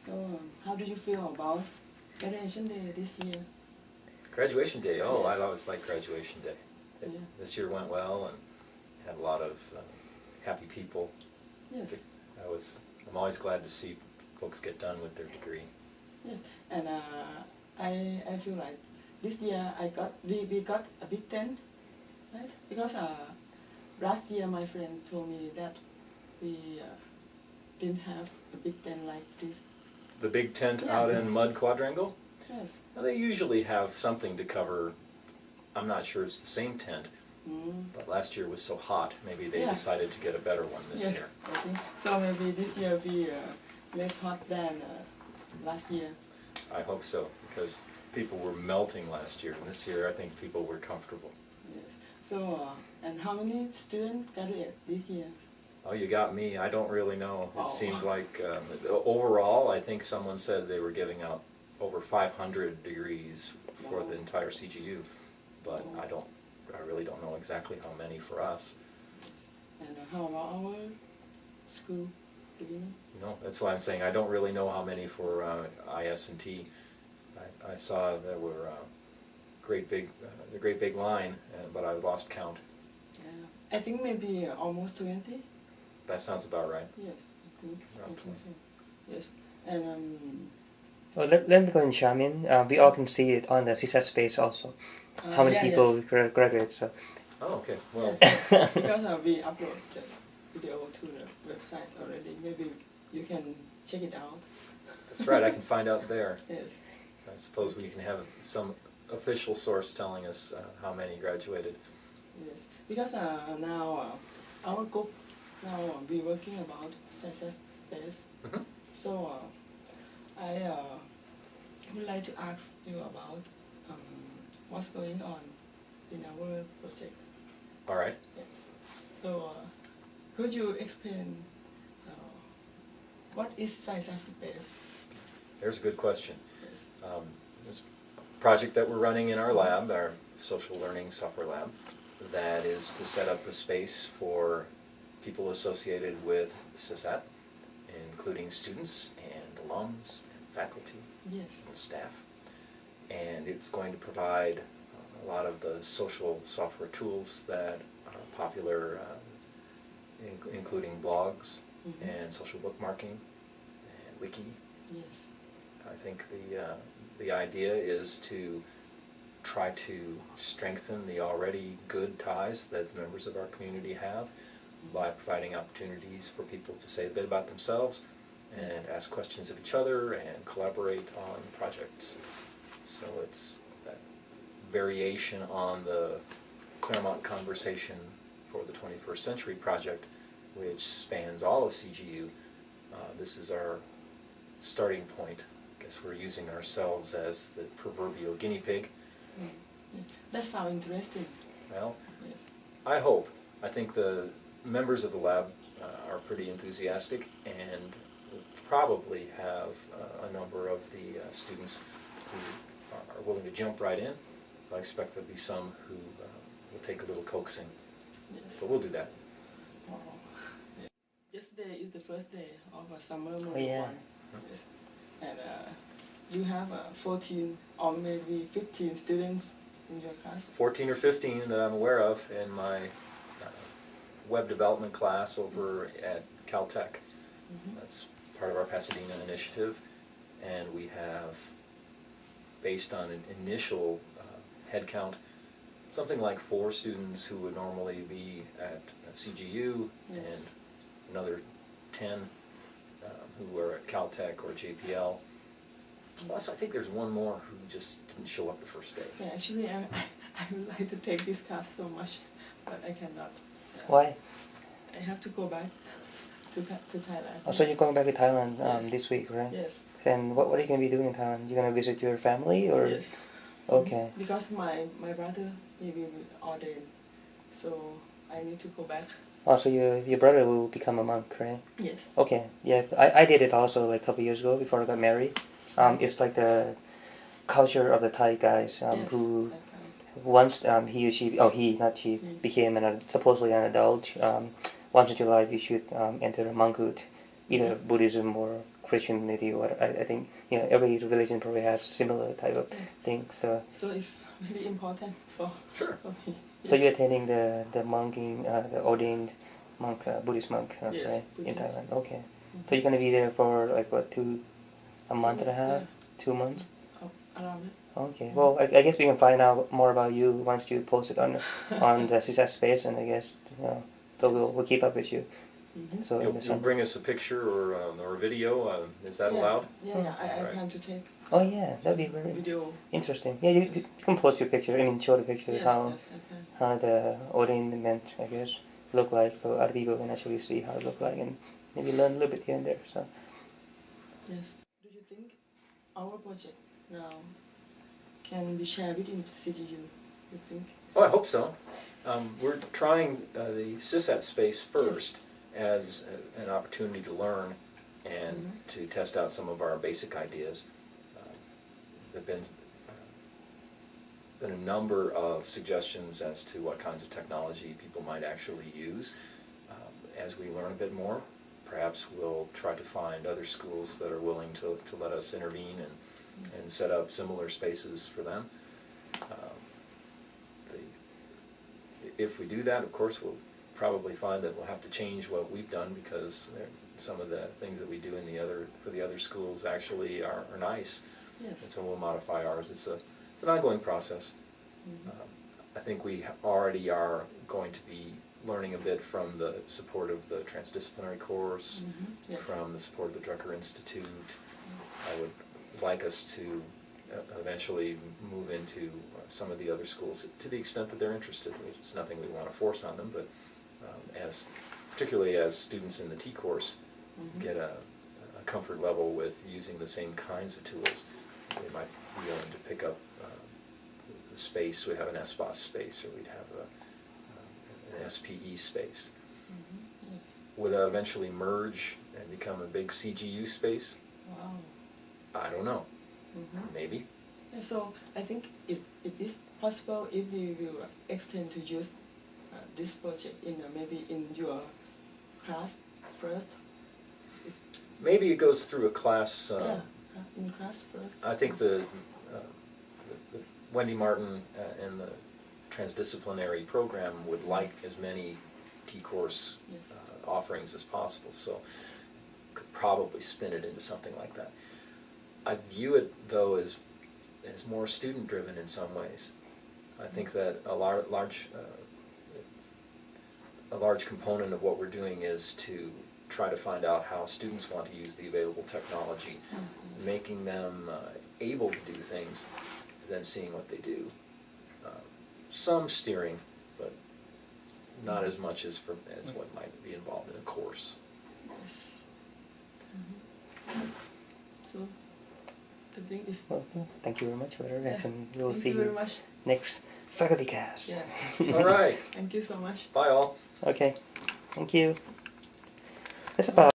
So, how do you feel about graduation day this year? Graduation day, oh, Yes. I always like graduation day. Yeah. This year went well and had a lot of happy people. Yes. I'm always glad to see folks get done with their degree. Yes, and I feel like this year we got a big tent, right? Because last year my friend told me that we didn't have a big tent like this. The big tent Yeah. out in Mud Quadrangle? Yes. Well, they usually have something to cover. I'm not sure it's the same tent, but last year was so hot, maybe they decided to get a better one this year. I think so. Maybe this year will be less hot than last year. I hope so, because people were melting last year, and this year I think people were comfortable. Yes. So, and how many students graduated this year? Oh, you got me. I don't really know. It Oh. seemed like overall, I think someone said they were giving out over 500 degrees for the entire CGU, but I really don't know exactly how many for us. And how about our school? Do you know? No, that's why I'm saying I don't really know how many for IS&T. I saw there were a great big line, but I lost count. Yeah. I think maybe almost 20. That sounds about right. Yes, I think so. Yes, and Well, let me go and chime in. We all can see it on the CSAT space also. How many people graduate? So. Oh, okay. Well, yes. Because we upload the video to the website already. Maybe you can check it out. that's right. I can find out there. Yes. I suppose we can have some official source telling us how many graduated. Yes, because now our group we working about success space. Mm-hmm. So I would like to ask you about what's going on in our project. All right. Yes. So could you explain what is success space? There's a good question. Yes. There's a project that we're running in our lab, our social learning software lab, that is to set up a space for people associated with CSAT, including students and alums and faculty Yes. and staff. And it's going to provide a lot of the social software tools that are popular, including blogs and social bookmarking and wiki. Yes. I think the idea is to try to strengthen the already good ties that the members of our community have by providing opportunities for people to say a bit about themselves and ask questions of each other and collaborate on projects. So it's that variation on the Claremont Conversation for the 21st Century project, which spans all of CGU. This is our starting point. I guess we're using ourselves as the proverbial guinea pig. Yes. That sounds interesting. Well, Yes. I hope. I think the members of the lab are pretty enthusiastic and will probably have a number of the students who are willing to jump right in. I expect there'll be some who will take a little coaxing, Yes. but we'll do that. Oh. Yeah. Yesterday is the first day of summer Oh, yeah. one. Yes. And you have 14 or maybe 15 students in your class. 14 or 15 that I'm aware of in my web development class over at Caltech. That's part of our Pasadena initiative, and we have, based on an initial head count, something like 4 students who would normally be at CGU, Yes. and another 10 who are at Caltech or JPL. Plus, I think there's one more who just didn't show up the first day. Yeah, actually, I would like to take this class so much, but I cannot. Why? I have to go back to Thailand. Oh, so you're going back to Thailand Yes. this week, right? Yes. And what are you going to be doing in Thailand? You're going to visit your family or? Yes. Okay. Because my brother, he will be ordained, so I need to go back. Oh, so your brother will become a monk, right? Yes. Okay. Yeah, I did it also like a couple years ago before I got married. It's like the culture of the Thai guys Yes, who that kind. once he or she, not she, became supposedly an adult, once in your life you should enter a monkhood, either Buddhism or Christianity, or I think every religion probably has similar type of thing. So it's really important for Sure. for me. so you're attending the monking, the ordained monk, Buddhist monk, Yes, right, in Buddhist. Thailand. Okay. So you're gonna be there for like what, a month and a half, Yeah. 2 months? Around it. Okay. Well, I guess we can find out more about you once you post it on the CSS space, and I guess so we'll keep up with you. Mhm. So in the You'll summer. bring us a picture or a video. Is that allowed? Yeah, I Alright. plan to take Oh yeah, that'd be very video. interesting. Yeah, you can post your picture. I mean, show the picture Yes, how yes, I can. how the ordainment, I guess, look like, so other people can actually see how it look like and maybe learn a little bit here and there. So Yes. Do you think our project now can be shared within CGU? You think? Oh, I hope so. We're trying the CSAT space first as an opportunity to learn and to test out some of our basic ideas. There have been a number of suggestions as to what kinds of technology people might actually use. As we learn a bit more, perhaps we'll try to find other schools that are willing to let us intervene and set up similar spaces for them. If we do that, of course, we'll probably find that we'll have to change what we've done, because some of the things that we do for the other schools actually are nice. Yes. And so we'll modify ours. It's an ongoing process. I think we already are going to be learning a bit from the support of the transdisciplinary course, Yes. from the support of the Drucker Institute. I would like us to eventually move into some of the other schools to the extent that they're interested. It's nothing we want to force on them, but particularly as students in the T course get a comfort level with using the same kinds of tools, they might be willing to pick up the space. We have an SBOS space, or we'd have an SPE space. Yes. Would that eventually merge and become a big CGU space? Wow. I don't know. Maybe. Yeah, so I think it is possible if we will extend to use this project in maybe in your class first. Maybe it goes through a class. In class first. I think the Wendy Martin and the transdisciplinary program would like as many T-course offerings as possible, so could probably spin it into something like that. I view it, though, as more student-driven in some ways. I think that a large component of what we're doing is to try to find out how students want to use the available technology, making them able to do things, then seeing what they do. Some steering, but not as much as what might be involved in a course. Yes. So the thing is. well, thank you very much for the rest, and we'll Thank see you very much. next FacultyCast. Yeah. All right. Thank you so much. Bye, all. Okay. Thank you. That's about